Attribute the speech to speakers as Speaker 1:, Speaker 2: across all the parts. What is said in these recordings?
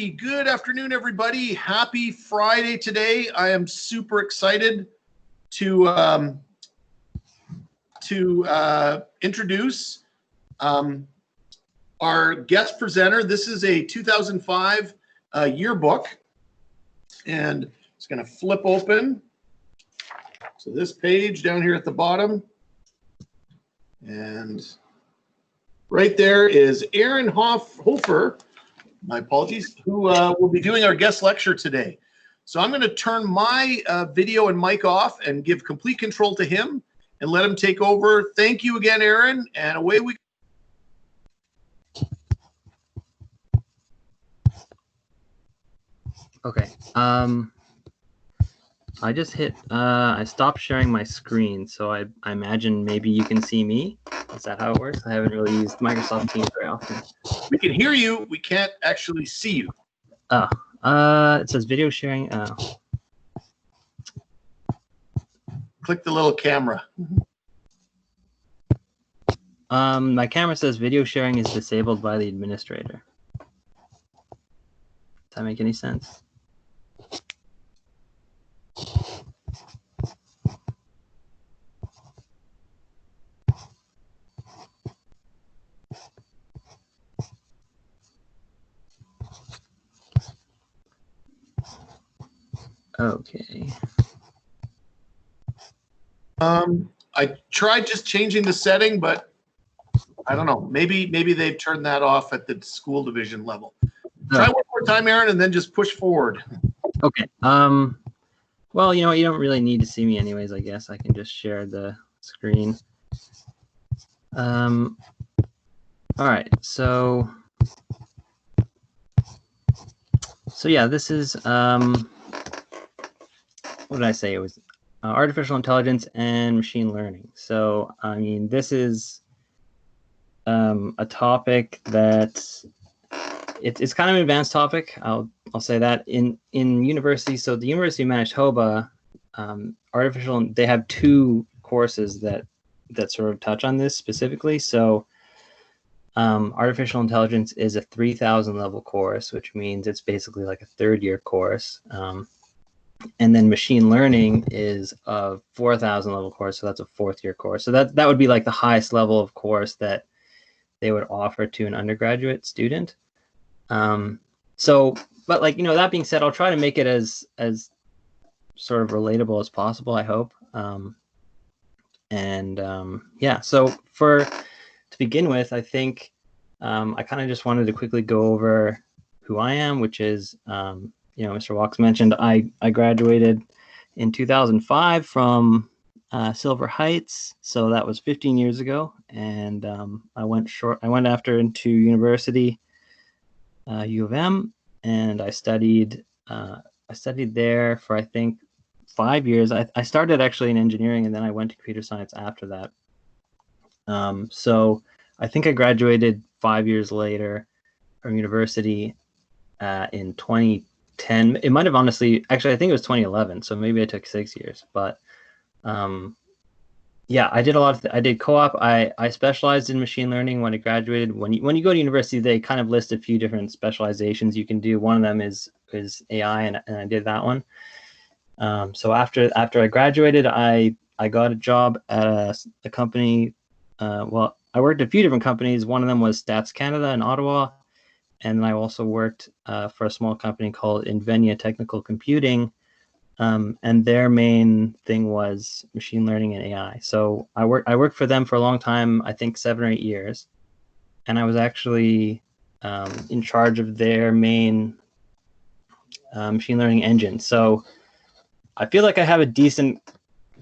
Speaker 1: Alrighty, good afternoon, everybody. Happy Friday today. I am super excited to introduce our guest presenter. This is a 2005 yearbook, and it's going to flip open. So this page down here at the bottom, and right there is Aron Hofer. My apologies, who will be doing our guest lecture today. So I'm going to turn my video and mic off and give complete control to him and let him take over. Thank you again, Aron, and away we go.
Speaker 2: Okay. I just hit, I stopped sharing my screen, so I imagine maybe you can see me. Is that how it works? I haven't really used Microsoft Teams very often.
Speaker 1: We can hear you. We can't actually see you.
Speaker 2: Oh, it says video sharing. Oh.
Speaker 1: Click the little camera.
Speaker 2: My camera says video sharing is disabled by the administrator. Does that make any sense? Okay.
Speaker 1: I tried just changing the setting, but I don't know. Maybe they've turned that off at the school division level. Try one more time, Aron, and then just push forward.
Speaker 2: Okay. Well, you know what? You don't really need to see me anyways, I guess. I can just share the screen. All right. So yeah, this is, what did I say? It was artificial intelligence and machine learning. So, I mean, this is a topic that it's kind of an advanced topic. I'll say that in university. So the University of Manitoba, they have two courses that sort of touch on this specifically. So artificial intelligence is a 3,000 level course, which means it's basically like a third-year course. And then machine learning is a 4,000 level course, so that's a fourth-year course. So that would be like the highest level of course that they would offer to an undergraduate student. But like, you know, that being said, I'll try to make it as sort of relatable as possible, I hope. Yeah, so to begin with, I think I kind of just wanted to quickly go over who I am, which is, you know, Mr. Walks mentioned, I graduated in 2005 from Silver Heights, so that was 15 years ago, and I went after into university, U of M, and I studied there for, I think, 5 years. I started actually in engineering, and then I went to computer science after that. So I think I graduated 5 years later from university in 2010. It might have actually, I think it was 2011, so maybe I took 6 years. But yeah, I did a lot of I did co-op. I specialized in machine learning when I graduated. When you go to university, they kind of list a few different specializations you can do. One of them is AI, and I did that one. So after I graduated, I got a job at a company. Well, I worked at a few different companies. One of them was Stats Canada in Ottawa, and I also worked for a small company called Invenia Technical Computing, and their main thing was machine learning and AI. So I worked for them for a long time, I think 7 or 8 years, and I was actually in charge of their main machine learning engine. So I feel like I have a decent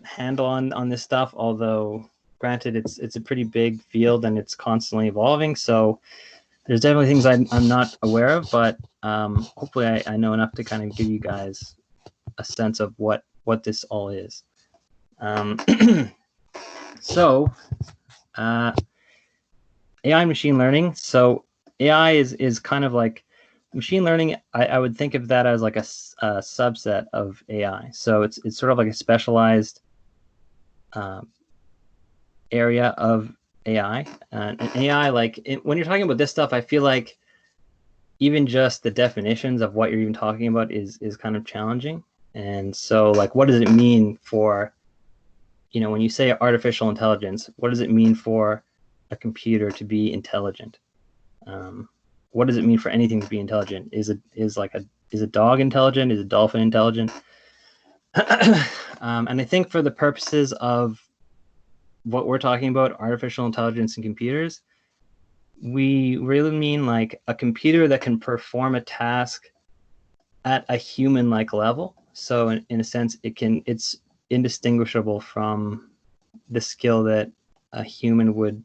Speaker 2: handle on this stuff, although granted it's a pretty big field and it's constantly evolving. So there's definitely things I'm not aware of, but hopefully I know enough to kind of give you guys a sense of what this all is. So AI and machine learning. So AI is kind of like machine learning. I would think of that as like a subset of AI. So it's sort of like a specialized area of AI. And AI, like when you're talking about this stuff, I feel like even just the definitions of what you're even talking about is kind of challenging. And so, like, what does it mean for, when you say artificial intelligence, what does it mean for a computer to be intelligent? What does it mean for anything to be intelligent? Is a dog intelligent? Is a dolphin intelligent? And I think for the purposes of what we're talking about, artificial intelligence and computers, we really mean like a computer that can perform a task at a human-like level. So in a sense, it's indistinguishable from the skill that a human would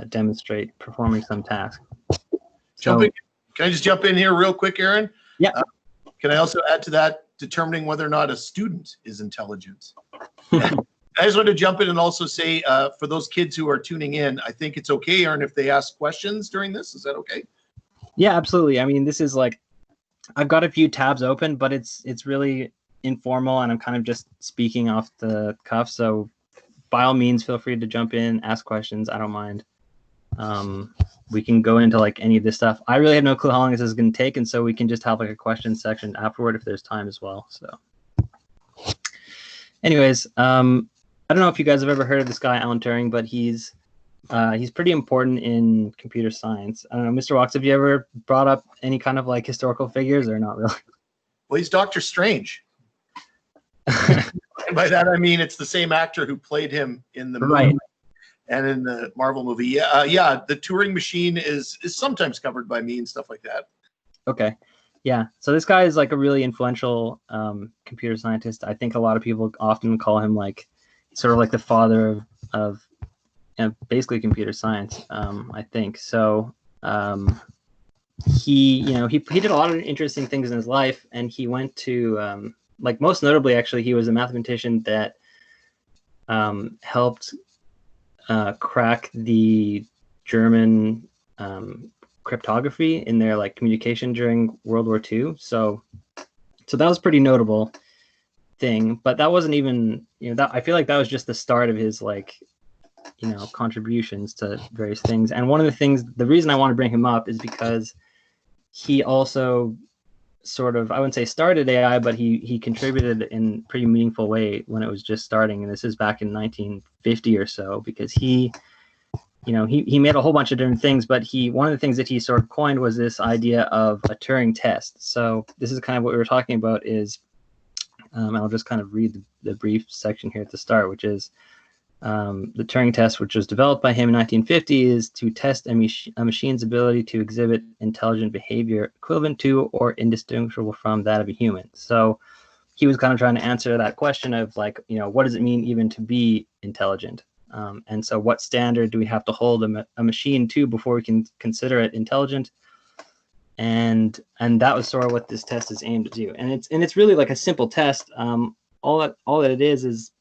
Speaker 2: demonstrate performing some task.
Speaker 1: Can I just jump in here real quick, Aaron?
Speaker 2: Yeah.
Speaker 1: Can I also add to that, determining whether or not a student is intelligent? I just want to jump in and also say, for those kids who are tuning in, I think it's okay, Aaron, if they ask questions during this. Is that okay?
Speaker 2: Yeah, absolutely. I mean, this is like, I've got a few tabs open, but it's really informal, and I'm kind of just speaking off the cuff. So by all means, feel free to jump in, ask questions. I don't mind. We can go into like any of this stuff. I really have no clue how long this is going to take, and so we can just have like a question section afterward if there's time as well. So anyways, I don't know if you guys have ever heard of this guy, Alan Turing, but he's pretty important in computer science. I don't know, Mr. Walks, have you ever brought up any kind of like historical figures, or not really?
Speaker 1: Well, he's Dr. Strange. And by that, I mean it's the same actor who played him in the movie and in the Marvel movie. Yeah, the Turing machine is sometimes covered by me and stuff like that.
Speaker 2: Okay. Yeah. So this guy is like a really influential computer scientist. I think a lot of people often call him like sort of like the father of basically computer science, I think. So he did a lot of interesting things in his life, and he went to like most notably, actually, he was a mathematician that helped crack the German cryptography in their like communication during World War II. So that was a pretty notable thing, but that wasn't even, that I feel like that was just the start of his like, contributions to various things. And one of the things, the reason I want to bring him up is because he also sort of, I wouldn't say started AI, but he contributed in a pretty meaningful way when it was just starting. And this is back in 1950 or so, because he made a whole bunch of different things, but one of the things that he sort of coined was this idea of a Turing test. So this is kind of what we were talking about is, I'll just kind of read the brief section here at the start, which is the Turing test, which was developed by him in 1950, is to test a machine's ability to exhibit intelligent behavior equivalent to or indistinguishable from that of a human. So he was kind of trying to answer that question of like, what does it mean even to be intelligent? And so what standard do we have to hold a machine to before we can consider it intelligent? And that was sort of what this test is aimed to do. And it's really like a simple test. All that it is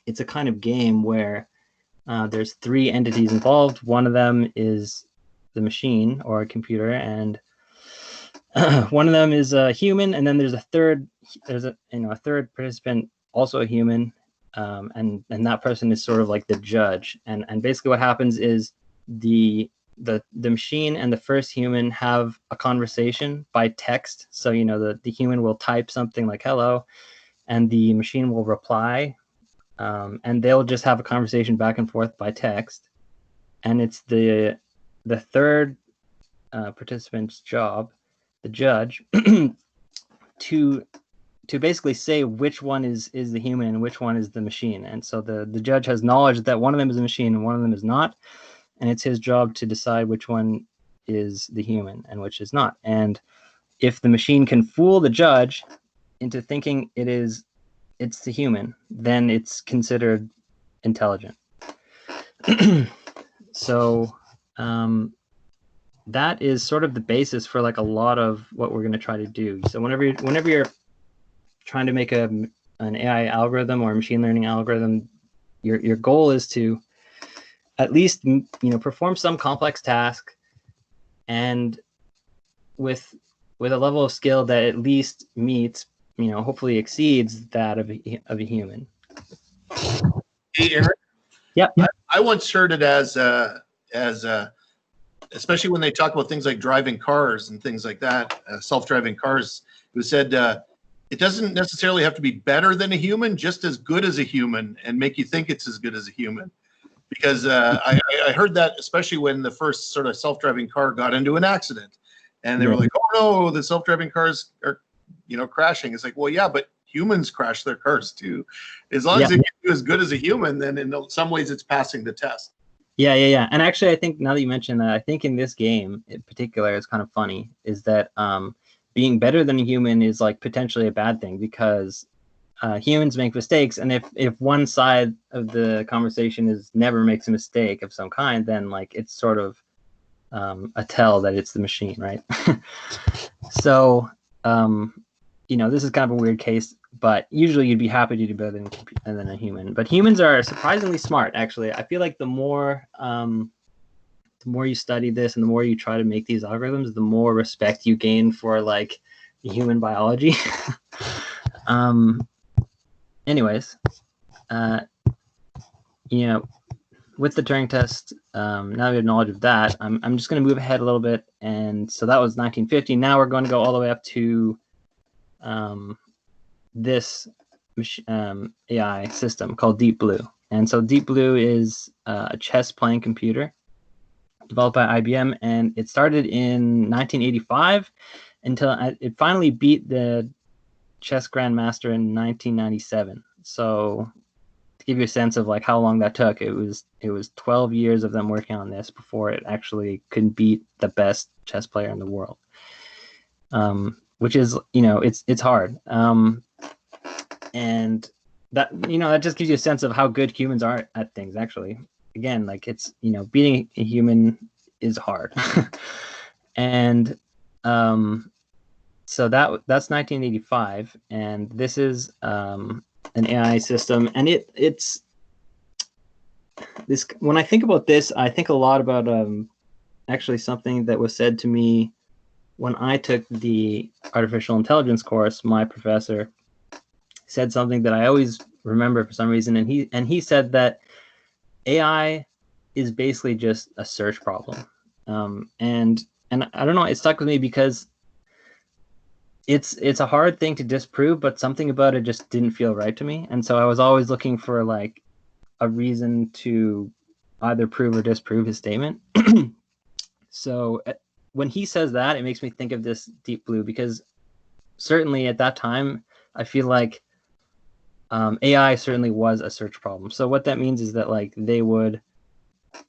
Speaker 2: it's a kind of game where there's three entities involved. One of them is the machine or a computer, and one of them is a human, and then there's a third participant, also a human, and that person is sort of like the judge. And basically what happens is the machine and the first human have a conversation by text. So the human will type something like hello, and the machine will reply. And they'll just have a conversation back and forth by text, and it's the third participant's job, the judge, to basically say which one is the human and which one is the machine. And so the judge has knowledge that one of them is a machine and one of them is not, and it's his job to decide which one is the human and which is not. And if the machine can fool the judge into thinking it's the human, then it's considered intelligent. So that is sort of the basis for like a lot of what we're going to try to do. So whenever you're trying to make an AI algorithm or a machine learning algorithm, your goal is to at least perform some complex task, and with a level of skill that at least meets, hopefully exceeds that of a human.
Speaker 1: Hey, Aaron.
Speaker 2: Yep.
Speaker 1: I once heard it as especially when they talk about things like driving cars and things like that, self-driving cars, who said it doesn't necessarily have to be better than a human, just as good as a human, and make you think it's as good as a human. Because I heard that, especially when the first sort of self-driving car got into an accident, and they were like, "Oh no, the self-driving cars are, crashing." It's like, well, yeah, but humans crash their cars too. As long as it can do as good as a human, then in some ways it's passing the test.
Speaker 2: Yeah. And actually, I think now that you mentioned that, I think in this game in particular, it's kind of funny, is that being better than a human is like potentially a bad thing, because humans make mistakes, and if one side of the conversation is never makes a mistake of some kind, then like it's sort of a tell that it's the machine, right? So this is kind of a weird case, but usually you'd be happy to do better than a human. But humans are surprisingly smart, actually. I feel like the more you study this and the more you try to make these algorithms, the more respect you gain for like human biology. Anyways, with the Turing test, now we have knowledge of that, I'm just going to move ahead a little bit. And so that was 1950. Now we're going to go all the way up to this AI system called Deep Blue. And so Deep Blue is a chess playing computer developed by IBM, and it started in 1985 until it finally beat the chess grandmaster in 1997. So to give you a sense of like how long that took, it was 12 years of them working on this before it actually could beat the best chess player in the world. Which is, it's hard. And that, that just gives you a sense of how good humans are at things, actually. Again, like it's, beating a human is hard. And so that's 1985. And this is an AI system. And it's this, when I think about this, I think a lot about actually something that was said to me when I took the artificial intelligence course. My professor said something that I always remember for some reason, and he said that AI is basically just a search problem, and I don't know, it stuck with me because it's a hard thing to disprove, but something about it just didn't feel right to me, and so I was always looking for like a reason to either prove or disprove his statement. So when he says that, it makes me think of this Deep Blue, because certainly at that time, I feel like AI certainly was a search problem. So what that means is that like they would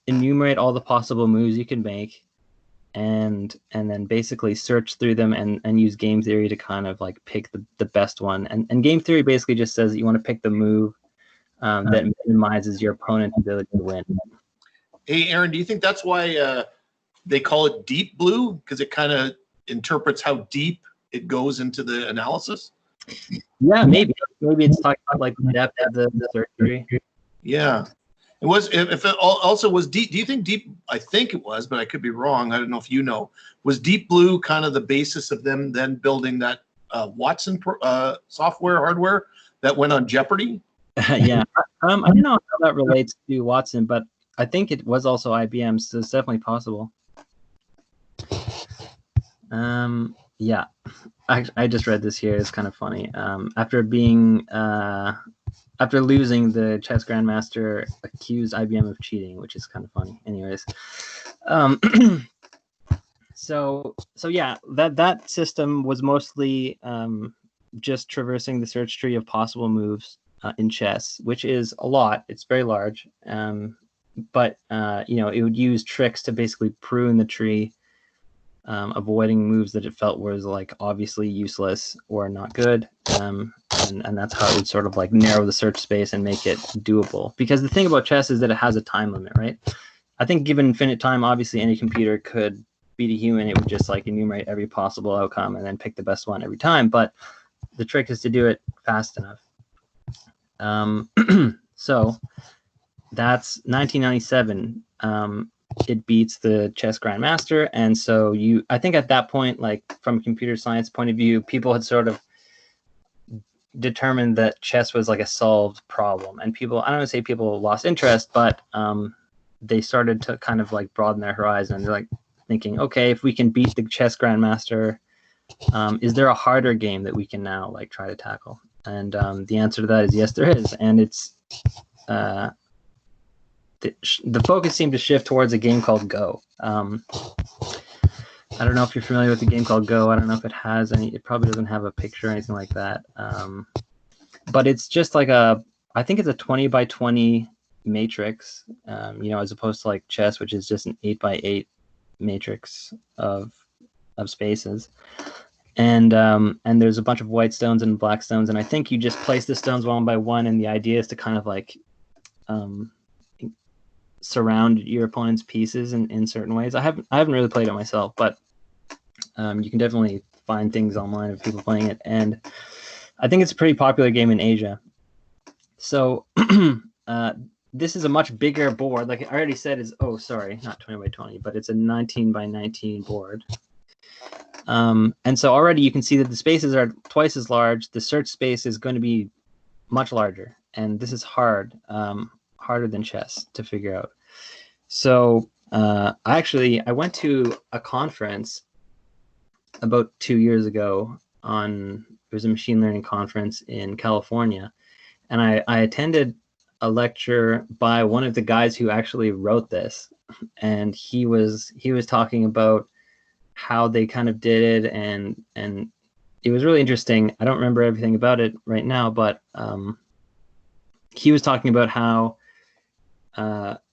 Speaker 2: enumerate all the possible moves you could make, and then basically search through them and use game theory to kind of like pick the best one. And game theory basically just says that you want to pick the move that minimizes your opponent's ability to win.
Speaker 1: Hey, Aaron, do you think that's why they call it Deep Blue? Because it kind of interprets how deep it goes into the analysis?
Speaker 2: Yeah, maybe it's talking about like the depth of the search tree.
Speaker 1: Yeah. It was, if it also was deep, do you think Deep, I think it was, but I could be wrong, I don't know if you know, was Deep Blue kind of the basis of them then building that Watson software, hardware that went on Jeopardy?
Speaker 2: Yeah. I don't know how that relates to Watson, but I think it was also IBM, so it's definitely possible. Yeah. I just read this here. It's kind of funny. After losing, the chess grandmaster accused IBM of cheating, which is kind of funny. Anyways, so yeah, that system was mostly just traversing the search tree of possible moves in chess, which is a lot. It's very large, but it would use tricks to basically prune the tree, avoiding moves that it felt was like obviously useless or not good, and that's how it would sort of like narrow the search space and make it doable. Because the thing about chess is that it has a time limit, right? I think given infinite time, obviously any computer could beat a human. It would just like enumerate every possible outcome and then pick the best one every time. But the trick is to do it fast enough. So that's 1997. It beats the chess grandmaster, and so I think at that point, like from a computer science point of view, people had sort of determined that chess was like a solved problem, and people, I don't want to say people lost interest, but they started to kind of like broaden their horizon. They're like, thinking, okay, if we can beat the chess grandmaster, is there a harder game that we can now like try to tackle? And the answer to that is yes, there is. And it's the focus seemed to shift towards a game called Go. I don't know if you're familiar with the game called Go. I don't know if it has any. It probably doesn't have a picture or anything like that. But it's just like I think it's a 20 by 20 matrix, as opposed to like chess, which is just an 8 by 8 matrix of spaces. And there's a bunch of white stones and black stones, and I think you just place the stones one by one, and the idea is to kind of like surround your opponent's pieces in certain ways. I haven't really played it myself, but you can definitely find things online of people playing it, and I think it's a pretty popular game in Asia. So this is a much bigger board. Like I already said, not 20 by 20, but it's a 19 by 19 board. And so already you can see that the spaces are twice as large. The search space is going to be much larger, and this is harder than chess to figure out. So I went to a conference about 2 years ago it was a machine learning conference in California, and I attended a lecture by one of the guys who actually wrote this, and he was talking about how they kind of did it, and it was really interesting. I don't remember everything about it right now, but he was talking about how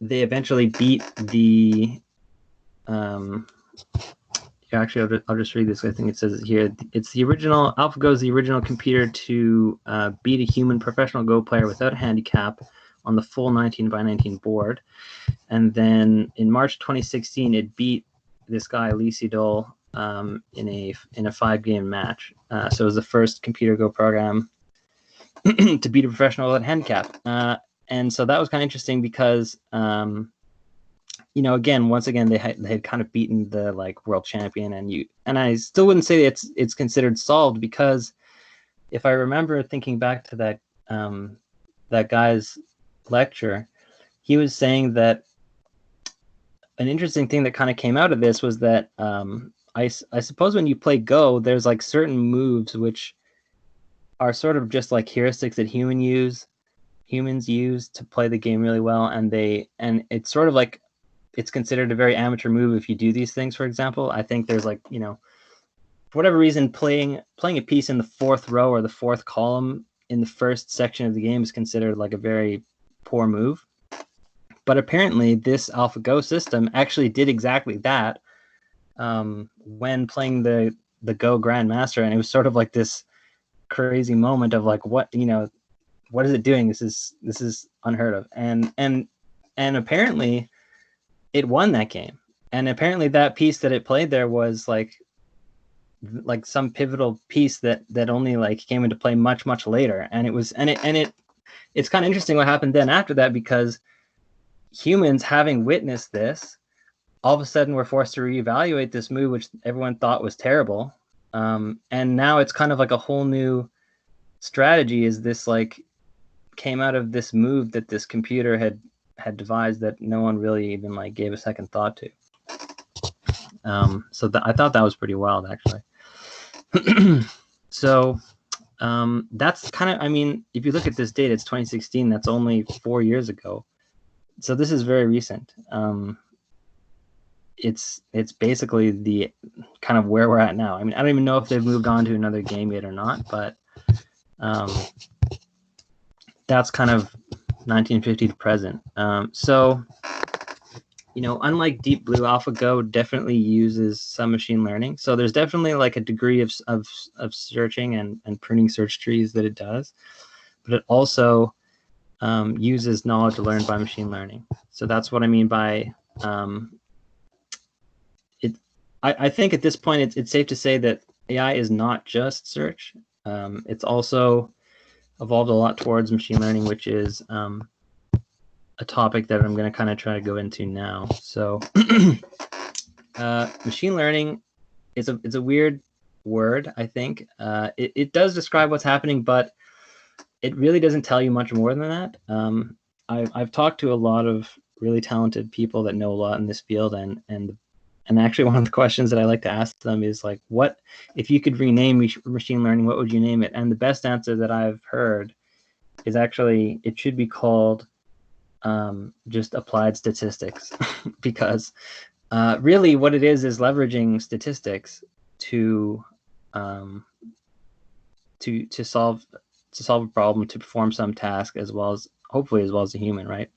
Speaker 2: they eventually beat the actually I'll just read this. I think it says it here. It's the original AlphaGo is the original computer to beat a human professional Go player without a handicap on the full 19 by 19 board. And then in March 2016, it beat this guy Lee Sedol in a 5-game match. So it was the first computer Go program to beat a professional without a handicap. And so that was kind of interesting because once again they had kind of beaten the like world champion, and I still wouldn't say it's considered solved, because if I remember thinking back to that guy's lecture, he was saying that an interesting thing that kind of came out of this was that I suppose when you play Go, there's like certain moves which are sort of just like heuristics that humans use to play the game really well, and it's sort of like it's considered a very amateur move if you do these things. For example, I think there's like, for whatever reason, playing a piece in the 4th row or the 4th column in the first section of the game is considered like a very poor move. But apparently this AlphaGo system actually did exactly that when playing the Go Grandmaster, and it was sort of like this crazy moment of like, what is it doing? This is unheard of, and apparently it won that game. And apparently that piece that it played there was like some pivotal piece that only like came into play much later. And it's kind of interesting what happened then after that, because humans, having witnessed this, all of a sudden were forced to reevaluate this move, which everyone thought was terrible. And now it's kind of like a whole new strategy is this like came out of this move that this computer had devised that no one really even like gave a second thought to. So I thought that was pretty wild, actually. So that's kind of, if you look at this date, it's 2016. That's only 4 years ago. So this is very recent. It's basically the kind of where we're at now. I don't even know if they've moved on to another game yet or not, but that's kind of 1950 to present. So, unlike Deep Blue, AlphaGo definitely uses some machine learning. So there's definitely like a degree of searching and pruning search trees that it does, but it also uses knowledge learned by machine learning. So that's what I mean by it. I think at this point it's safe to say that AI is not just search. It's also evolved a lot towards machine learning, which is a topic that I'm going to kind of try to go into now. So machine learning is a weird word, I think. It does describe what's happening, but it really doesn't tell you much more than that. I've talked to a lot of really talented people that know a lot in this field, and And actually, one of the questions that I like to ask them is like, what if you could rename machine learning? What would you name it? And the best answer that I've heard is actually it should be called just applied statistics, because really what it is leveraging statistics to solve a problem, to perform some task, as well as hopefully as well as a human, right?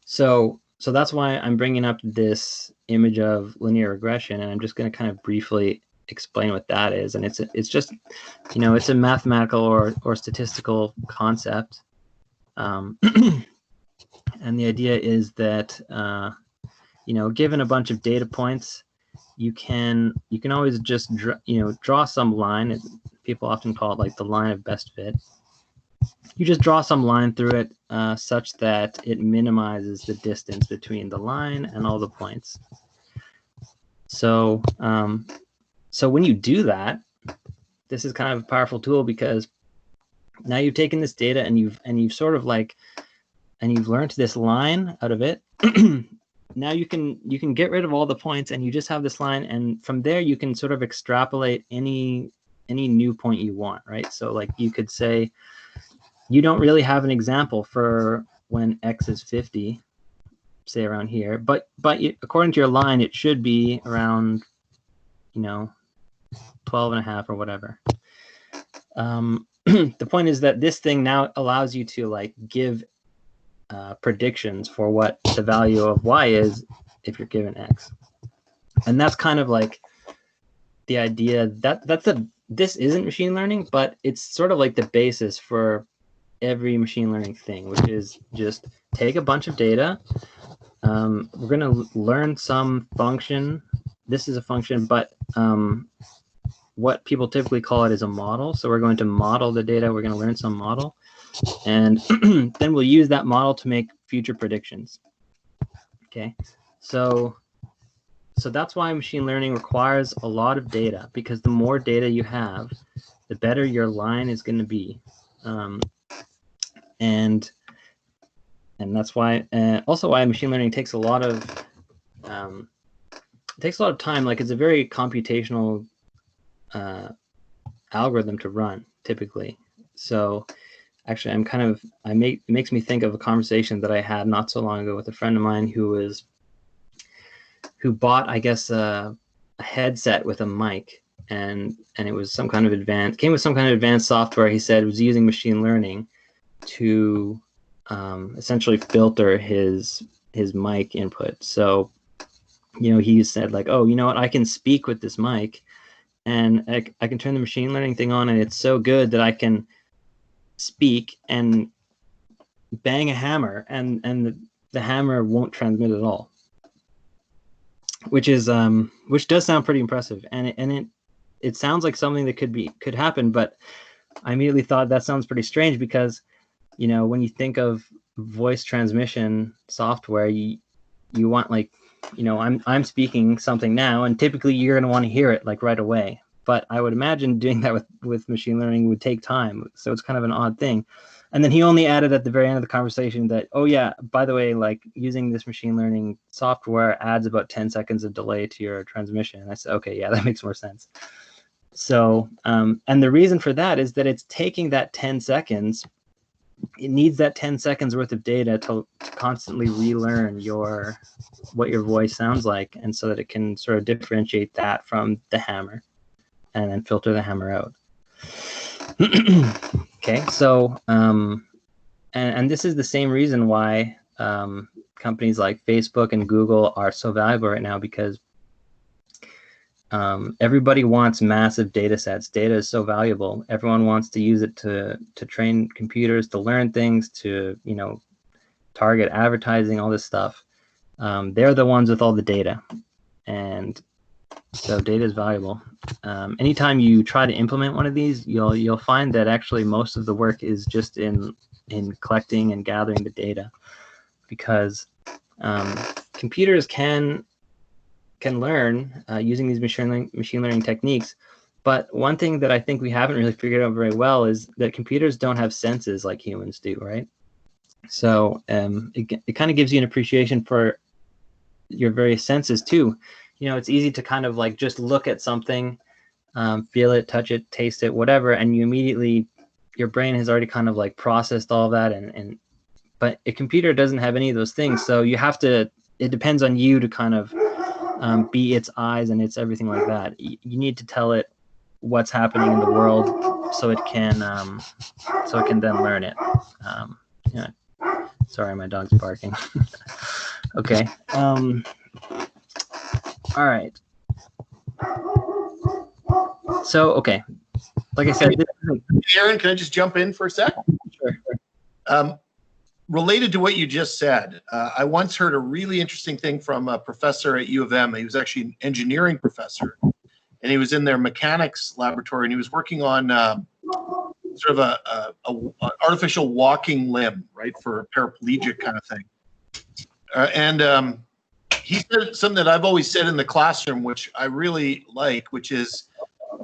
Speaker 2: So that's why I'm bringing up this image of linear regression, and I'm just going to kind of briefly explain what that is. And it's just, it's a mathematical or statistical concept. And the idea is that, given a bunch of data points, you can always just draw some line. People often call it like the line of best fit. You just draw some line through it such that it minimizes the distance between the line and all the points. So when you do that, this is kind of a powerful tool, because now you've taken this data and you've sort of like, and you've learned this line out of it. Now you can get rid of all the points, and you just have this line, and from there you can sort of extrapolate any new point you want, right? So like you could say, you don't really have an example for when x is 50, say around here, but according to your line, it should be around 12.5 or whatever. The point is that this thing now allows you to like give predictions for what the value of y is if you're given x, and that's kind of like the idea this isn't machine learning, but it's sort of like the basis for every machine learning thing, which is just take a bunch of data. We're going to learn some function. This is a function, but what people typically call it is a model. So we're going to model the data. We're going to learn some model, and then we'll use that model to make future predictions. Okay, so that's why machine learning requires a lot of data, because the more data you have, the better your line is going to be. And that's why also why machine learning takes a lot of time. Like, it's a very computational algorithm to run typically. So actually it makes me think of a conversation that I had not so long ago with a friend of mine who bought, I guess, a headset with a mic, and it was came with some kind of advanced software. He said it was using machine learning to essentially filter his mic input. So, he said like, oh, you know what, I can speak with this mic, and I can turn the machine learning thing on, and it's so good that I can speak and bang a hammer, and the hammer won't transmit at all. Which does sound pretty impressive, and it sounds like something that could happen, but I immediately thought that sounds pretty strange, because when you think of voice transmission software, you want, like, I'm speaking something now, and typically you're going to want to hear it like right away. But I would imagine doing that with machine learning would take time. So it's kind of an odd thing. And then he only added at the very end of the conversation that, oh yeah, by the way, like, using this machine learning software adds about 10 seconds of delay to your transmission. And I said, okay, yeah, that makes more sense. So, and the reason for that is that it's taking that 10 seconds. It needs that 10 seconds worth of data to constantly relearn what your voice sounds like, and so that it can sort of differentiate that from the hammer and then filter the hammer out. Okay, so and this is the same reason why companies like Facebook and Google are so valuable right now, because everybody wants massive data sets. Data is so valuable. Everyone wants to use it to train computers, to learn things, to target advertising, all this stuff. They're the ones with all the data, and so data is valuable. Anytime you try to implement one of these, you'll find that actually most of the work is just in collecting and gathering the data, because computers can learn using these machine learning techniques. But one thing that I think we haven't really figured out very well is that computers don't have senses like humans do, right? So it kind of gives you an appreciation for your various senses too. You know, it's easy to kind of like just look at something, feel it, touch it, taste it, whatever, and you immediately, your brain has already kind of like processed all of that, but a computer doesn't have any of those things, so you have to, it depends on you to kind of be its eyes and its everything like that. You need to tell it what's happening in the world so it can then learn it. Yeah. Sorry, my dog's barking. Okay. All right. So, okay. Like I said,
Speaker 1: Aaron, can I just jump in for a sec?
Speaker 2: Sure.
Speaker 1: Related to what you just said, I once heard a really interesting thing from a professor at U of M. He was actually an engineering professor, and he was in their mechanics laboratory, and he was working on sort of a artificial walking limb, right, for a paraplegic kind of thing. And he said something that I've always said in the classroom, which I really like, which is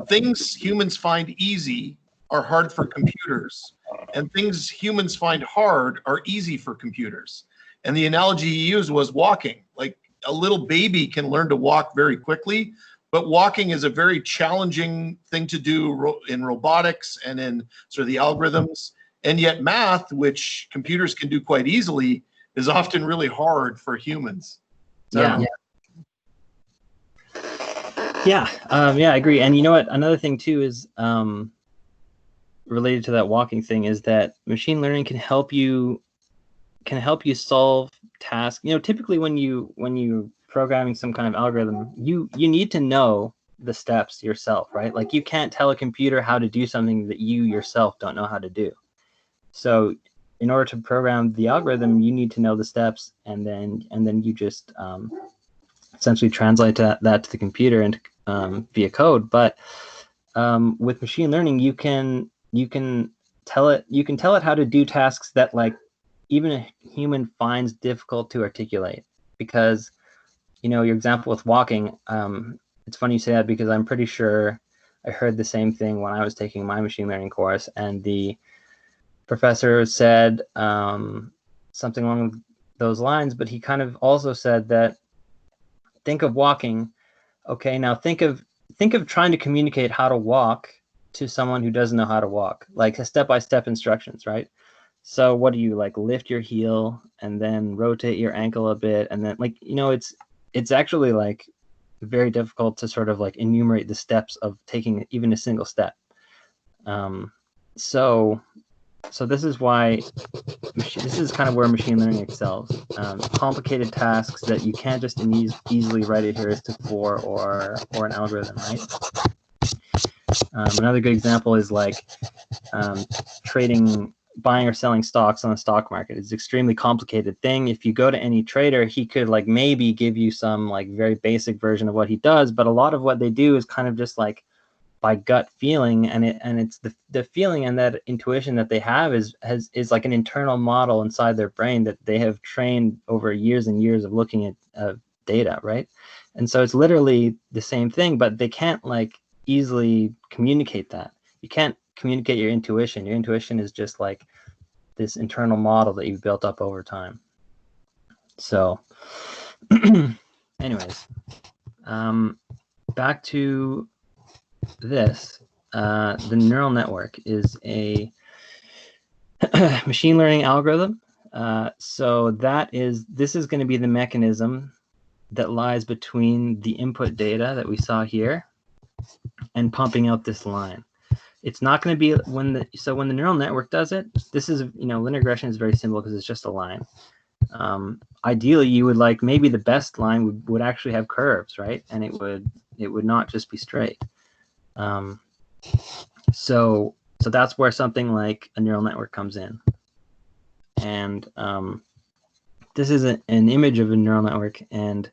Speaker 1: things humans find easy are hard for computers, and things humans find hard are easy for computers. And the analogy he used was walking. Like a little baby can learn to walk very quickly, but walking is a very challenging thing to do in robotics and in sort of the algorithms. And yet math, which computers can do quite easily, is often really hard for humans. So,
Speaker 2: yeah, I agree. And you know what? Another thing too is related to that walking thing is that machine learning can help you solve tasks. You know, typically when you programming some kind of algorithm, you need to know the steps yourself, right? Like you can't tell a computer how to do something that you yourself don't know how to do. So in order to program the algorithm, you need to know the steps, and then you just essentially translate that to the computer and via code. But with machine learning, you can tell it how to do tasks that like even a human finds difficult to articulate. Because, you know, your example with walking, it's funny you say that, because I'm pretty sure I heard the same thing when I was taking my machine learning course, and the professor said something along those lines, but he kind of also said that, think of walking. Okay, now think of trying to communicate how to walk to someone who doesn't know how to walk, like a step-by-step instructions, right? So what do you, like, lift your heel and then rotate your ankle a bit, and then, like, you know, it's actually like very difficult to sort of like enumerate the steps of taking even a single step. So this is why this is kind of where machine learning excels. Complicated tasks that you can't just easily write a heuristic for or an algorithm, right? Another good example is like buying or selling stocks on the stock market. It's an extremely complicated thing. If you go to any trader, he could like maybe give you some like very basic version of what he does, but a lot of what they do is kind of just like by gut feeling, and it's the feeling and that intuition that they have is like an internal model inside their brain that they have trained over years and years of looking at data, right? And so it's literally the same thing, but they can't like easily communicate that. You can't communicate your intuition. Your intuition is just like this internal model that you've built up over time. So anyways, back to this. The neural network is a machine learning algorithm. So this is going to be the mechanism that lies between the input data that we saw here and pumping out this line. It's not going to be when the neural network does it. This is, you know, linear regression is very simple because it's just a line. Ideally, you would like, maybe the best line would actually have curves, right? And it would not just be straight. So that's where something like a neural network comes in. And this is an image of a neural network, and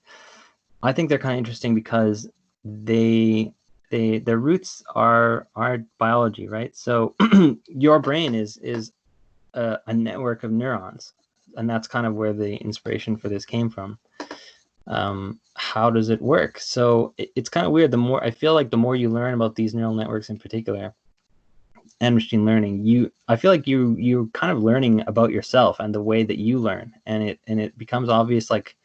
Speaker 2: I think they're kind of interesting because their roots are biology, right? So your brain is a network of neurons, and that's kind of where the inspiration for this came from. How does it work? So it's kind of weird. I feel like the more you learn about these neural networks in particular and machine learning, I feel like you're kind of learning about yourself and the way that you learn, and it becomes obvious, like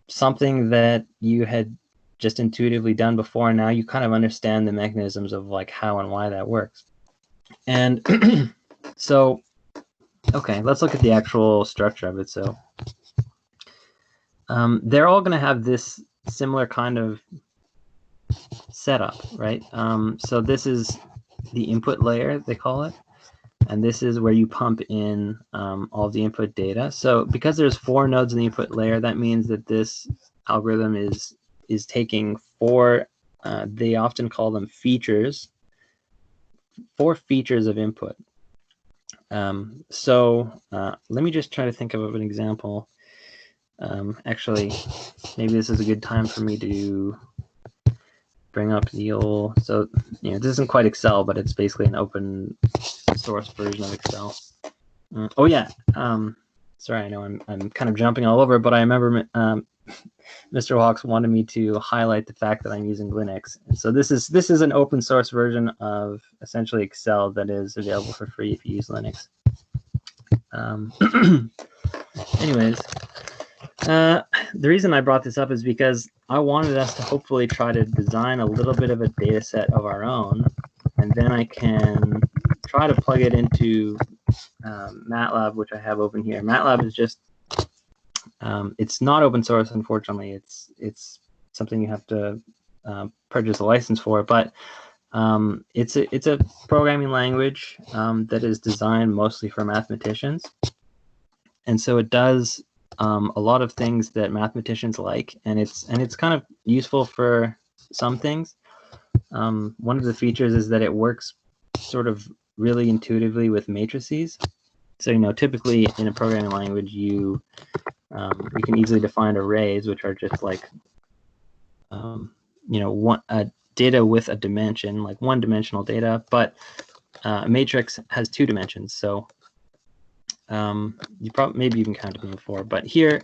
Speaker 2: something that you had just intuitively done before, and now you kind of understand the mechanisms of like how and why that works. And so, okay, let's look at the actual structure of it. So they're all going to have this similar kind of setup, right? So this is the input layer, they call it. And this is where you pump in all the input data. So because there's 4 nodes in the input layer, that means that this algorithm is taking 4, they often call them features, 4 features of input. So let me just try to think of an example. Actually, maybe this is a good time for me to bring up the old, so this isn't quite Excel, but it's basically an open source version of Excel. Oh yeah, sorry, I know I'm kind of jumping all over, but I remember Mr. Hawks wanted me to highlight the fact that I'm using Linux. And so this is an open source version of essentially Excel that is available for free if you use Linux. Anyways, the reason I brought this up is because I wanted us to hopefully try to design a little bit of a data set of our own, and then I can try to plug it into MATLAB, which I have open here. MATLAB is just, it's not open source, unfortunately. It's something you have to purchase a license for, but it's a programming language that is designed mostly for mathematicians, and so it does a lot of things that mathematicians like, and it's kind of useful for some things. One of the features is that it works sort of really intuitively with matrices. So typically in a programming language, you can easily define arrays, which are just like data with a dimension, like one-dimensional data, but a matrix has 2 dimensions. So you probably maybe even counted them before, but here,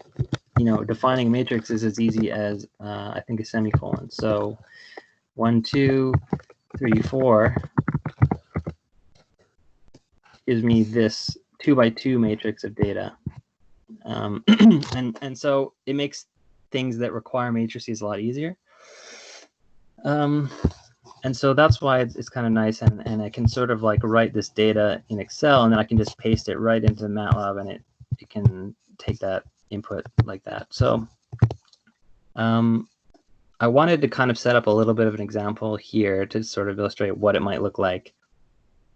Speaker 2: defining a matrix is as easy as I think a semicolon. So 1, 2, 3, 4 gives me this 2 by 2 matrix of data, and so it makes things that require matrices a lot easier. And so that's why it's kind of nice, and I can sort of like write this data in Excel, and then I can just paste it right into MATLAB, and it can take that input like that. So I wanted to kind of set up a little bit of an example here to sort of illustrate what it might look like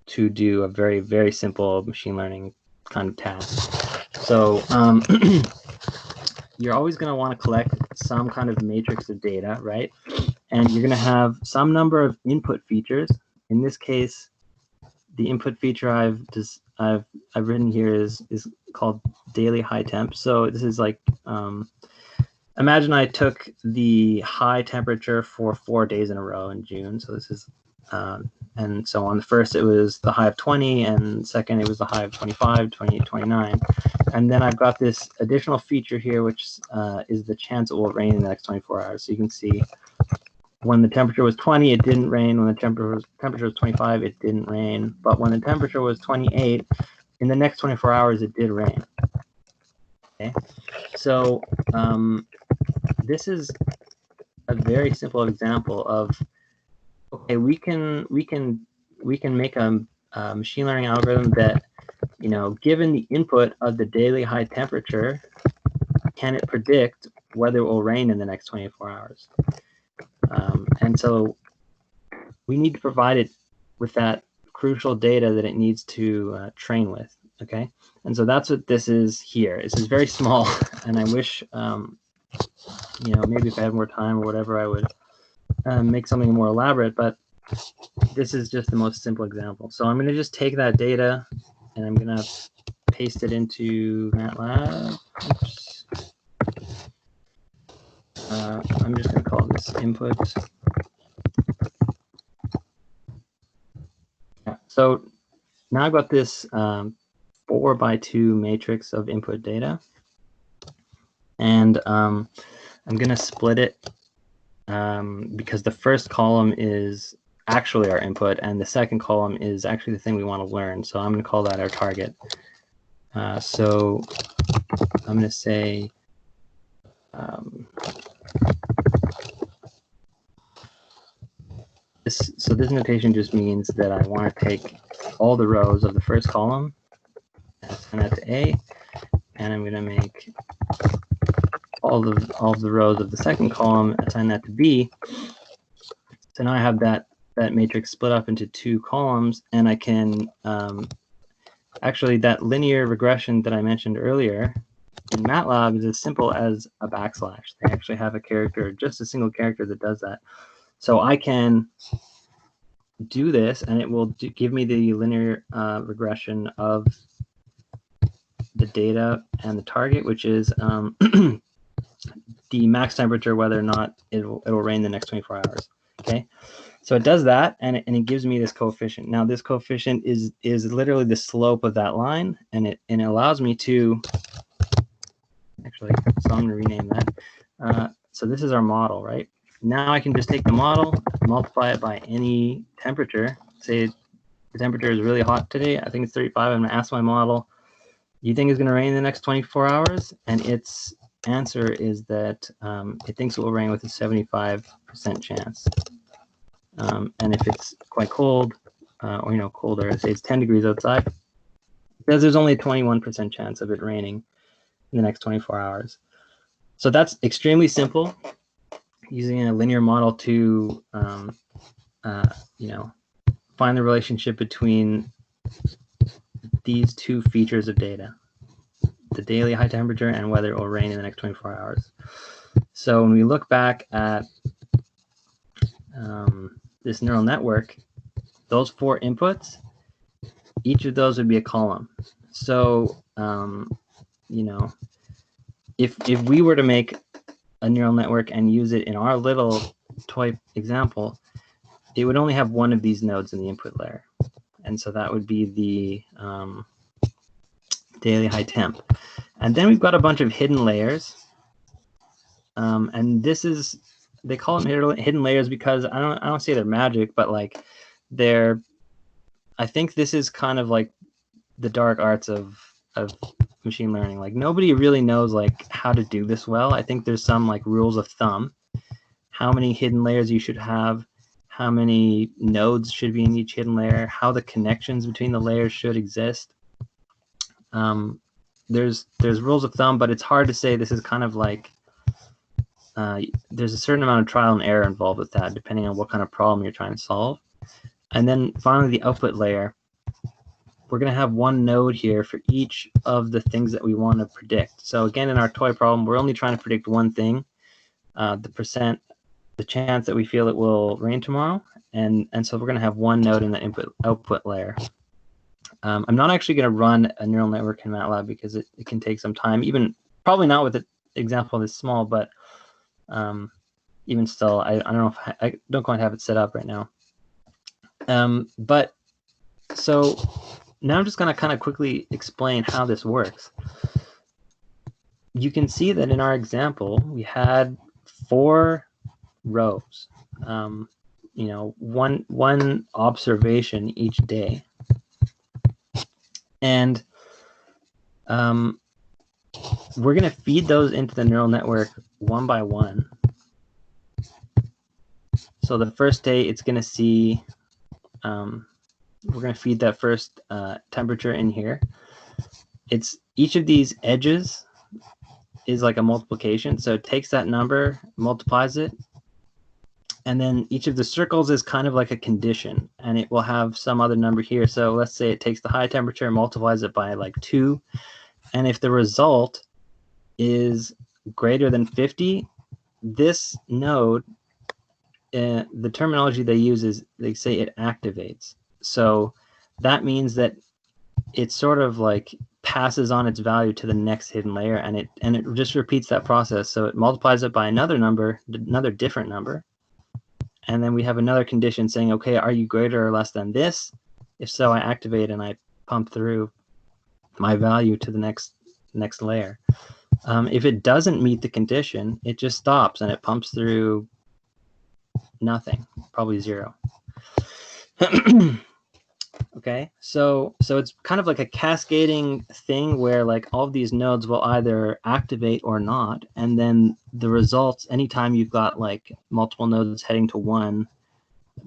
Speaker 2: to do a very, very simple machine learning kind of task. So you're always going to want to collect some kind of matrix of data, right? And you're going to have some number of input features. In this case, the input feature I've written here is called daily high temp. So this is like, imagine I took the high temperature for 4 days in a row in June. So this is, and so on the first it was the high of 20, and second it was the high of 25, 28, 29. And then I've got this additional feature here, which is the chance it will rain in the next 24 hours. So you can see when the temperature was 20, it didn't rain. When the temperature was 25, it didn't rain. But when the temperature was 28, in the next 24 hours, it did rain. Okay, so this is a very simple example of, okay, we can make a machine learning algorithm that, given the input of the daily high temperature, can it predict whether it will rain in the next 24 hours? And so we need to provide it with that crucial data that it needs to train with, okay? And so that's what this is here. This is very small, and I wish, maybe if I had more time or whatever, I would make something more elaborate, but this is just the most simple example. So I'm going to just take that data, and I'm going to paste it into MATLAB. Oops. I'm just going to call this input. Yeah, so now I've got this 4 by 2 matrix of input data, and I'm going to split it because the first column is actually our input, and the second column is actually the thing we want to learn. So I'm going to call that our target. So I'm going to say So this notation just means that I want to take all the rows of the first column and assign that to A, and I'm going to make all of the rows of the second column, assign that to B. So now I have that matrix split up into two columns, and I can actually, that linear regression that I mentioned earlier in MATLAB is as simple as a backslash. They actually have a character, just a single character that does that. So I can do this, and it will give me the linear regression of the data and the target, which is the max temperature, whether or not it'll rain the next 24 hours. Okay, so it does that, and it gives me this coefficient. Now this coefficient is literally the slope of that line, and it allows me to actually. So I'm going to rename that. So this is our model, right? Now I can just take the model, multiply it by any temperature. Say the temperature is really hot today. I think it's 35. I'm going to ask my model, do you think it's going to rain in the next 24 hours? And its answer is that it thinks it will rain with a 75% chance. And if it's quite cold, or colder, say it's 10 degrees outside, because there's only a 21% chance of it raining in the next 24 hours. So that's extremely simple, using a linear model to find the relationship between these two features of data, the daily high temperature and whether it will rain in the next 24 hours. So when we look back at this neural network, those four inputs, each of those would be a column. So if we were to make a neural network and use it in our little toy example, it would only have one of these nodes in the input layer. And so that would be the daily high temp. And then we've got a bunch of hidden layers. And they call them hidden layers because I don't say they're magic, but like I think this is kind of like the dark arts of machine learning. Like nobody really knows like how to do this well. I think there's some like rules of thumb, how many hidden layers you should have, how many nodes should be in each hidden layer, how the connections between the layers should exist. There's rules of thumb, but it's hard to say. This is kind of like there's a certain amount of trial and error involved with that, depending on what kind of problem you're trying to solve. And then finally, the output layer. We're going to have one node here for each of the things that we want to predict. So again, in our toy problem, we're only trying to predict one thing, the chance that we feel it will rain tomorrow. And so we're going to have one node in the output layer. I'm not actually going to run a neural network in MATLAB because it can take some time, even probably not with an example this small, but even still, I don't know if I don't quite have it set up right now. But so now I'm just going to kind of quickly explain how this works. You can see that in our example, we had 4 rows, one observation each day. And we're going to feed those into the neural network one by one. So the first day it's going to see, we're going to feed that first temperature in here. It's each of these edges is like a multiplication. So it takes that number, multiplies it, and then each of the circles is kind of like a condition, and it will have some other number here. So let's say it takes the high temperature and multiplies it by like 2. And if the result is greater than 50, this node, the terminology they use is they say it activates. So that means that it sort of like passes on its value to the next hidden layer, and it just repeats that process. So it multiplies it by another number, another different number, and then we have another condition saying, okay, are you greater or less than this? If so, I activate and I pump through my value to the next layer. If it doesn't meet the condition, it just stops and it pumps through nothing, probably 0. Okay, so it's kind of like a cascading thing where like all of these nodes will either activate or not, and then the results, anytime you've got like multiple nodes heading to one,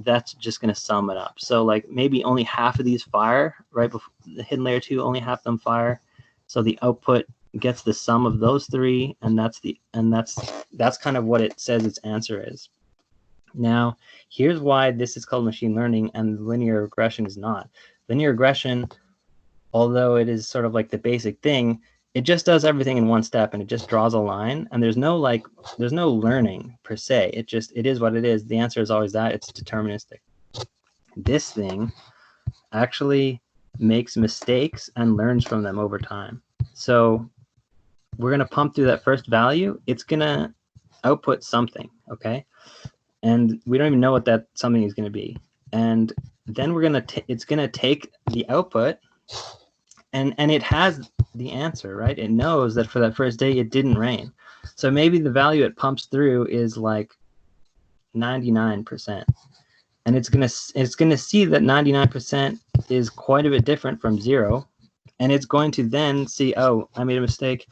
Speaker 2: that's just going to sum it up. So like maybe only half of these fire right before the hidden layer 2, only half of them fire, so the output gets the sum of those three, and that's kind of what it says its answer is. Now, here's why this is called machine learning and linear regression is not. Linear regression, although it is sort of like the basic thing, it just does everything in one step, and it just draws a line, and there's no learning per se. It is what it is. The answer is always that. It's deterministic. This thing actually makes mistakes and learns from them over time. So we're going to pump through that first value. It's going to output something, okay? And we don't even know what that something is going to be. And then it's going to take the output, and it has the answer, right? It knows that for that first day it didn't rain. So maybe the value it pumps through is like 99%. And it's going to see that 99% is quite a bit different from 0. And it's going to then see, oh, I made a mistake.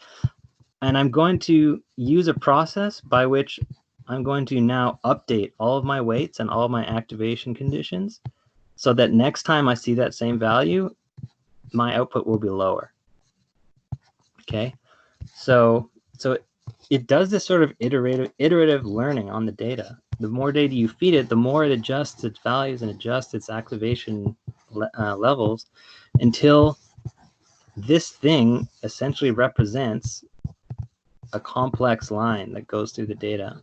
Speaker 2: And I'm going to use a process by which I'm going to now update all of my weights and all of my activation conditions so that next time I see that same value, my output will be lower. Okay, so it does this sort of iterative learning on the data. The more data you feed it, the more it adjusts its values and adjusts its activation levels until this thing essentially represents a complex line that goes through the data.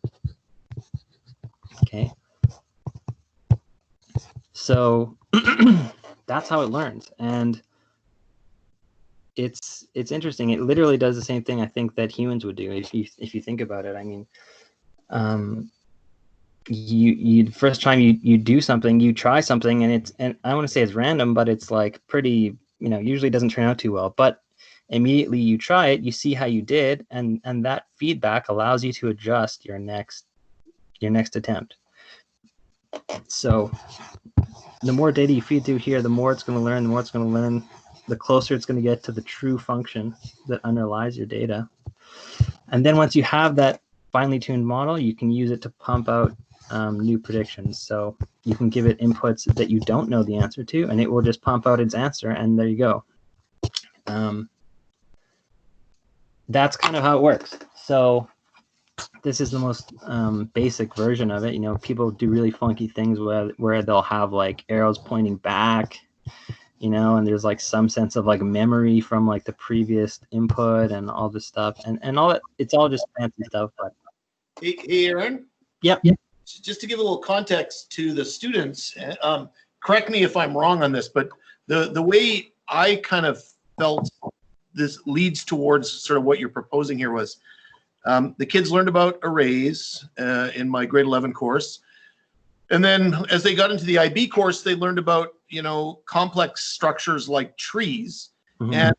Speaker 2: Okay, so that's how it learns, and it's interesting. It literally does the same thing I think that humans would do if you think about it. I mean, you first time you do something, you try something, and I don't want to say it's random, but it's like pretty, usually doesn't turn out too well. But immediately you try it, you see how you did, and that feedback allows you to adjust your next attempt. So the more data you feed through here, the more it's going to learn, the closer it's going to get to the true function that underlies your data. And then once you have that finely tuned model, you can use it to pump out new predictions. So you can give it inputs that you don't know the answer to, and it will just pump out its answer, and there you go. That's kind of how it works. So this is the most basic version of it. People do really funky things where they'll have like arrows pointing back, and there's like some sense of like memory from like the previous input and all this stuff, and all that. It's all just fancy stuff. But
Speaker 1: hey Aaron.
Speaker 2: Yep.
Speaker 1: Just to give a little context to the students, correct me if I'm wrong on this, but the way I kind of felt this leads towards sort of what you're proposing here was the kids learned about arrays in my grade 11 course. And then as they got into the IB course, they learned about, complex structures like trees. Mm-hmm. And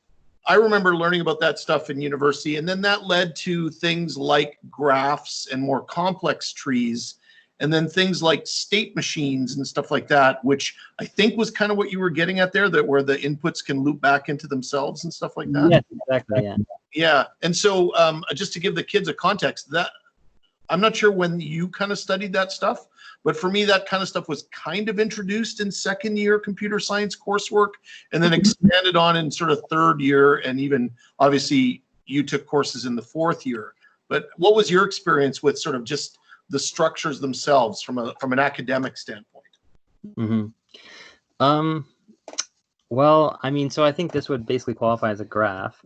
Speaker 1: I remember learning about that stuff in university. And then that led to things like graphs and more complex trees. And then things like state machines and stuff like that, which I think was kind of what you were getting at there, that where the inputs can loop back into themselves and stuff like that.
Speaker 2: Yeah, exactly. Yeah.
Speaker 1: Yeah. And so just to give the kids a context, that I'm not sure when you kind of studied that stuff, but for me, that kind of stuff was kind of introduced in second year computer science coursework and then expanded on in sort of third year. And even obviously you took courses in the fourth year. But what was your experience with sort of just the structures themselves from an academic standpoint?
Speaker 2: Mm-hmm. Well, I mean, so I think this would basically qualify as a graph.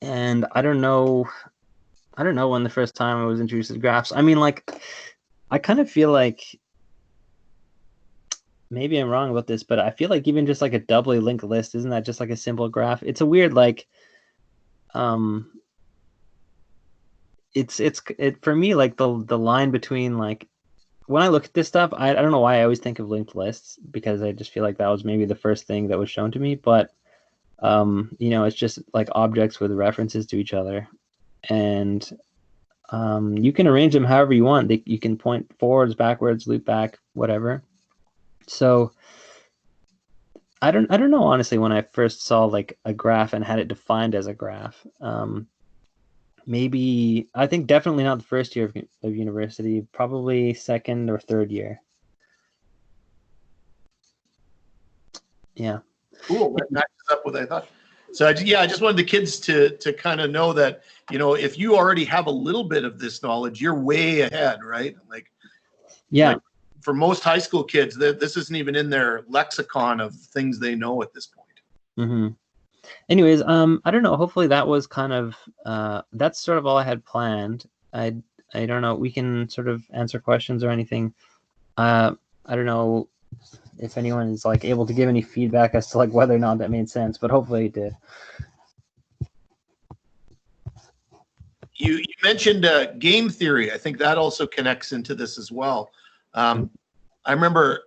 Speaker 2: And I don't know when the first time I was introduced to graphs. I mean, like, I kind of feel like maybe I'm wrong about this, but I feel like even just like a doubly linked list, isn't that just like a simple graph? It's a weird, like, it's for me, like the line between, like, when I look at this stuff, I don't know why I always think of linked lists, because I just feel like that was maybe the first thing that was shown to me. But it's just like objects with references to each other, and you can arrange them however you want. You can point forwards, backwards, loop back, whatever. So I don't know, honestly, when I first saw like a graph and had it defined as a graph. Maybe, I think definitely not the first year of university, probably second or third year. Yeah.
Speaker 1: Cool. That matches up with what I thought. So I just wanted the kids to kind of know that, if you already have a little bit of this knowledge, you're way ahead, right?
Speaker 2: Yeah.
Speaker 1: Like for most high school kids, this isn't even in their lexicon of things they know at this point.
Speaker 2: Mm-hmm. Anyways, I don't know. Hopefully that was kind of that's sort of all I had planned. I don't know. We can sort of answer questions or anything. I don't know if anyone is like able to give any feedback as to like whether or not that made sense, but hopefully it did.
Speaker 1: You mentioned game theory. I think that also connects into this as well. I remember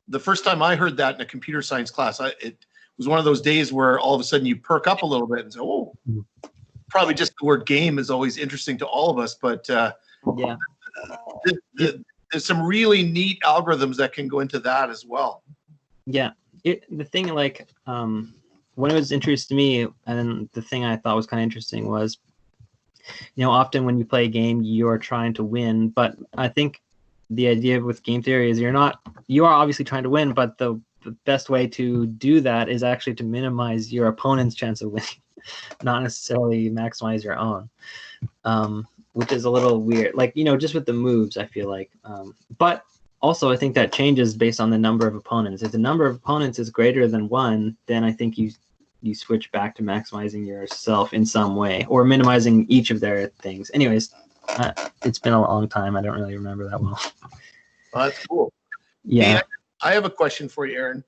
Speaker 1: the first time I heard that in a computer science class, it was one of those days where all of a sudden you perk up a little bit and say, oh, probably just the word game is always interesting to all of us. But
Speaker 2: yeah,
Speaker 1: there's some really neat algorithms that can go into that as well.
Speaker 2: Yeah. The thing, like, when it was introduced to me, and the thing I thought was kind of interesting was, often when you play a game, you're trying to win. But I think the idea with game theory is you are obviously trying to win, but the best way to do that is actually to minimize your opponent's chance of winning, not necessarily maximize your own, which is a little weird. Like, just with the moves, I feel like. But also, I think that changes based on the number of opponents. If the number of opponents is greater than one, then I think you switch back to maximizing yourself in some way or minimizing each of their things. Anyways, it's been a long time. I don't really remember that well.
Speaker 1: That's cool.
Speaker 2: Yeah.
Speaker 1: Hey, I have a question for you, Aaron.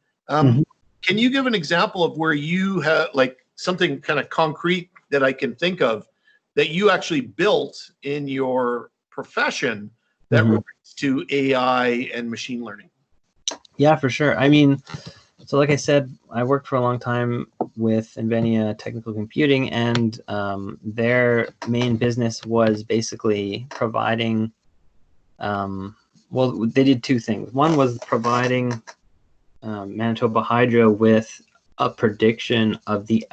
Speaker 1: Can you give an example of where you have like something kind of concrete that I can think of that you actually built in your profession that relates to AI and machine learning?
Speaker 2: Yeah, for sure. I mean, so like I said, I worked for a long time with NVIDIA Technical Computing, and their main business was basically providing, well, they did two things. One was providing Manitoba Hydro with a prediction of the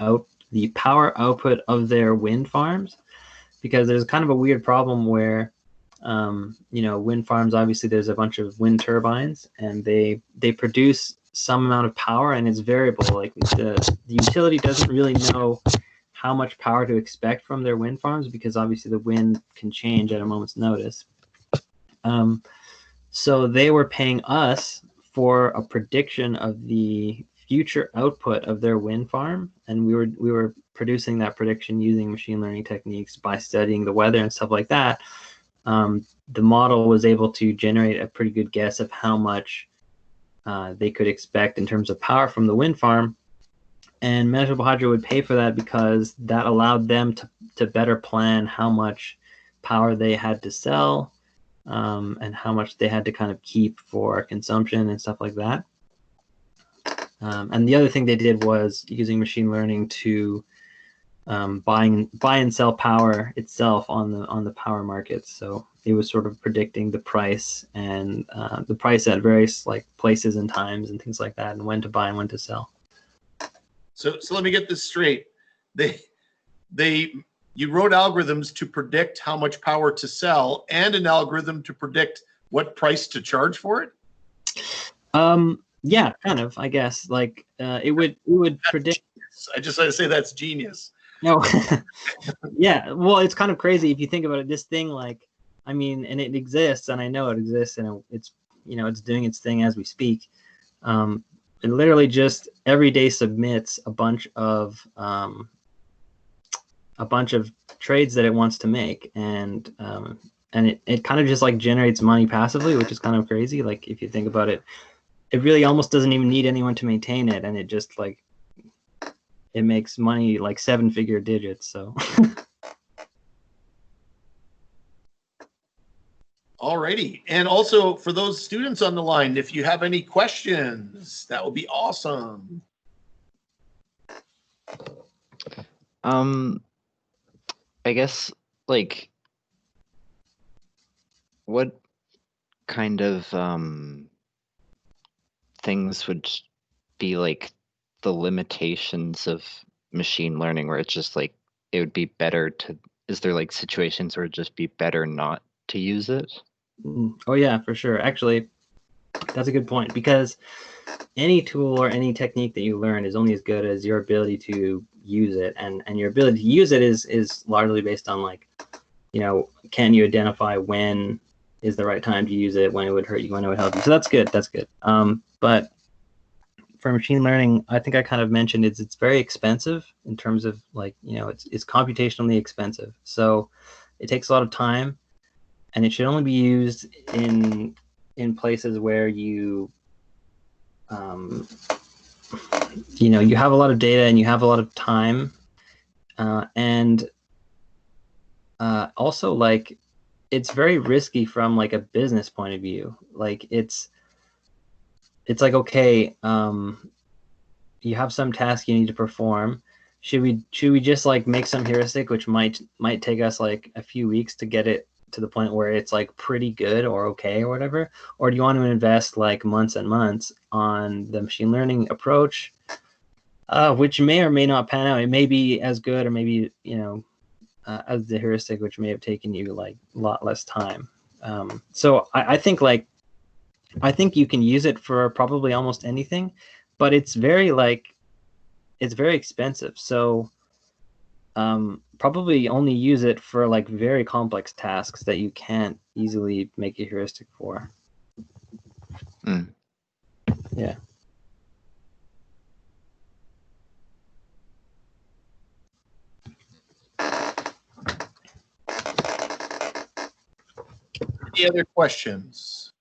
Speaker 2: power output of their wind farms, because there's kind of a weird problem where wind farms, obviously there's a bunch of wind turbines and they produce some amount of power, and it's variable. Like the utility doesn't really know how much power to expect from their wind farms, because obviously the wind can change at a moment's notice. So they were paying us for a prediction of the future output of their wind farm, and we were producing that prediction using machine learning techniques by studying the weather and stuff like that. The model was able to generate a pretty good guess of how much they could expect in terms of power from the wind farm, and Manitoba Hydro would pay for that because that allowed them to better plan how much power they had to sell, and how much they had to kind of keep for consumption and stuff like that. And the other thing they did was using machine learning to buy and sell power itself on the power markets. So it was sort of predicting the price and the price at various like places and times and things like that, and when to buy and when to sell.
Speaker 1: So let me get this straight. You wrote algorithms to predict how much power to sell and an algorithm to predict what price to charge for it?
Speaker 2: Yeah, kind of, I guess. Like it would predict.
Speaker 1: Genius. I just want to say that's genius.
Speaker 2: No. Yeah, well, it's kind of crazy if you think about it. This thing, like, I mean, and it exists, and I know it exists, and it's it's doing its thing as we speak. It literally just every day submits a bunch of trades that it wants to make, and it kind of just like generates money passively, which is kind of crazy. Like if you think about it, it really almost doesn't even need anyone to maintain it, and it just like it makes money like 7-figure digits. So
Speaker 1: Alrighty. And also for those students on the line, if you have any questions, that would be awesome.
Speaker 3: I guess, like, what kind of things would be like the limitations of machine learning where it's just like it would be better to, is there like situations where it'd just be better not to use it?
Speaker 2: Oh yeah, for sure. Actually, that's a good point, because any tool or any technique that you learn is only as good as your ability to use it, and your ability to use it is largely based on, like, you know, can you identify when is the right time to use it, when it would hurt you, when it would help you. So that's good. That's good. But for machine learning, I think I kind of mentioned it's very expensive in terms of, like, you know, it's computationally expensive. So it takes a lot of time, and it should only be used in places where you you know, you have a lot of data and you have a lot of time, and also, like, it's very risky from, like, a business point of view. Like, it's like, okay, you have some task you need to perform. Should we just, like, make some heuristic which might take us like a few weeks to get it to the point where it's like pretty good or okay or whatever, or do you want to invest like months and months on the machine learning approach, which may or may not pan out? It may be as good, or maybe, you know, as the heuristic, which may have taken you like a lot less time. So I think, like, I think you can use it for probably almost anything, but it's very, like, it's very expensive. So probably only use it for, like, very complex tasks that you can't easily make a heuristic for. Yeah.
Speaker 1: Any other questions?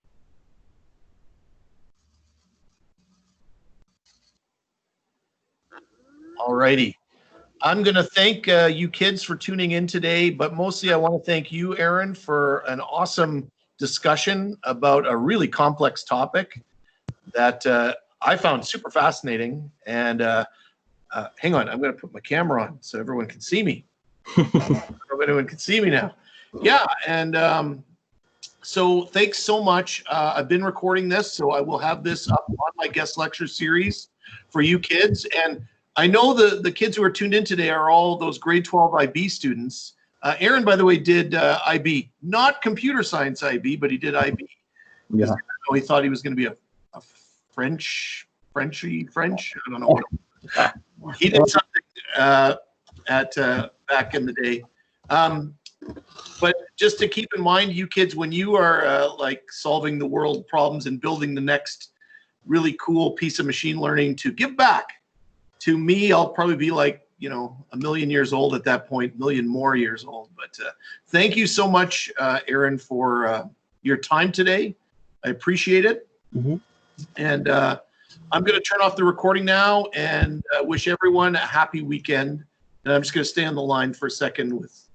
Speaker 1: All righty. I'm going to thank you kids for tuning in today, but mostly I want to thank you, Aron, for an awesome discussion about a really complex topic that I found super fascinating. And hang on, I'm going to put my camera on so everyone can see me. Everyone can see me now. Yeah, and so thanks so much. I've been recording this, so I will have this up on my guest lecture series for you kids. And I know the kids who are tuned in today are all those grade 12 IB students. Aron, by the way, did IB, not computer science IB, but he did IB.
Speaker 2: Yeah.
Speaker 1: He thought he was going to be a French. I don't know what. He did something back in the day. But just to keep in mind, you kids, when you are like solving the world problems and building the next really cool piece of machine learning to give back to me, I'll probably be like, you know, 1,000,000 years old at that point, 1,000,000 more years old. But thank you so much, Aron, for your time today. I appreciate it.
Speaker 2: Mm-hmm.
Speaker 1: And I'm going to turn off the recording now and wish everyone a happy weekend. And I'm just going to stay on the line for a second with